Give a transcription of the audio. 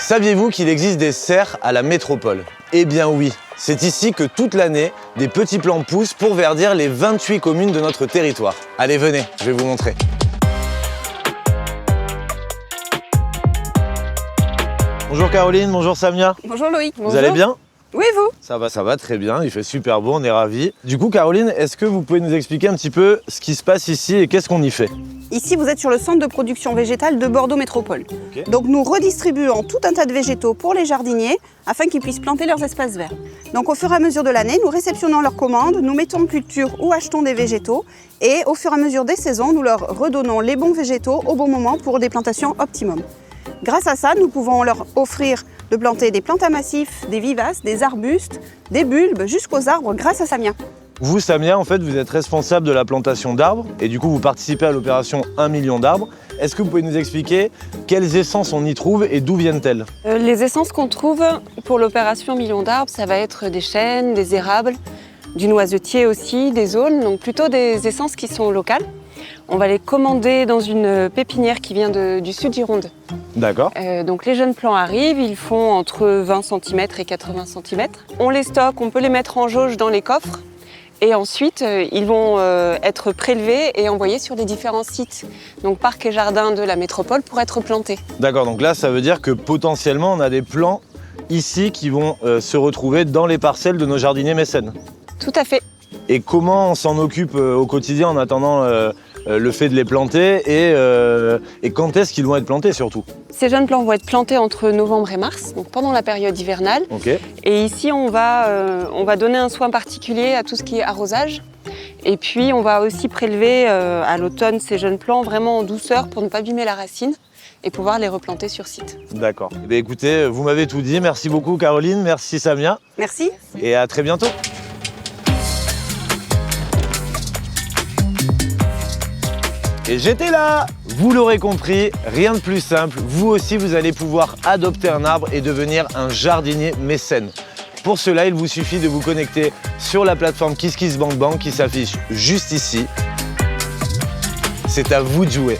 Saviez-vous qu'il existe des serres à la métropole? Eh bien oui, c'est ici que toute l'année, des petits plants poussent pour verdir les 28 communes de notre territoire. Allez, venez, je vais vous montrer. Bonjour Caroline, bonjour Samia. Bonjour Loïc. Vous allez bien? Oui, vous? Ça va très bien, il fait super beau, on est ravis. Du coup Caroline, est-ce que vous pouvez nous expliquer un petit peu ce qui se passe ici et qu'est-ce qu'on y fait? Ici, vous êtes sur le centre de production végétale de Bordeaux Métropole. Okay. Donc nous redistribuons tout un tas de végétaux pour les jardiniers afin qu'ils puissent planter leurs espaces verts. Donc au fur et à mesure de l'année, nous réceptionnons leurs commandes, nous mettons en culture ou achetons des végétaux et au fur et à mesure des saisons, nous leur redonnons les bons végétaux au bon moment pour des plantations optimum. Grâce à ça, nous pouvons leur offrir de planter des plantes à massifs, des vivaces, des arbustes, des bulbes, jusqu'aux arbres grâce à Samia. Vous, Samia, en fait, vous êtes responsable de la plantation d'arbres et du coup, vous participez à l'opération 1 million d'arbres. Est-ce que vous pouvez nous expliquer quelles essences on y trouve et d'où viennent-elles? Les essences qu'on trouve pour l'opération million d'arbres, ça va être des chênes, des érables, du noisetier aussi, des aulnes, donc plutôt des essences qui sont locales. On va les commander dans une pépinière qui vient du sud Gironde. D'accord. Donc les jeunes plants arrivent, ils font entre 20 cm et 80 cm. On les stocke, on peut les mettre en jauge dans les coffres. Et ensuite, ils vont être prélevés et envoyés sur les différents sites, donc parcs et jardins de la métropole, pour être plantés. D'accord, donc là, ça veut dire que potentiellement, on a des plants ici qui vont se retrouver dans les parcelles de nos jardiniers mécènes. Tout à fait. Et comment on s'en occupe au quotidien en attendant le fait de les planter et quand est-ce qu'ils vont être plantés surtout? Ces jeunes plants vont être plantés entre novembre et mars, donc pendant la période hivernale. Okay. Et ici, on va donner un soin particulier à tout ce qui est arrosage. Et puis, on va aussi prélever à l'automne ces jeunes plants vraiment en douceur pour ne pas abîmer la racine et pouvoir les replanter sur site. D'accord. Eh bien, écoutez, vous m'avez tout dit. Merci beaucoup Caroline, merci Samia. Merci. Et à très bientôt. Et j'étais là! Vous l'aurez compris, rien de plus simple. Vous aussi, vous allez pouvoir adopter un arbre et devenir un jardinier mécène. Pour cela, il vous suffit de vous connecter sur la plateforme KissKissBankBank qui s'affiche juste ici. C'est à vous de jouer.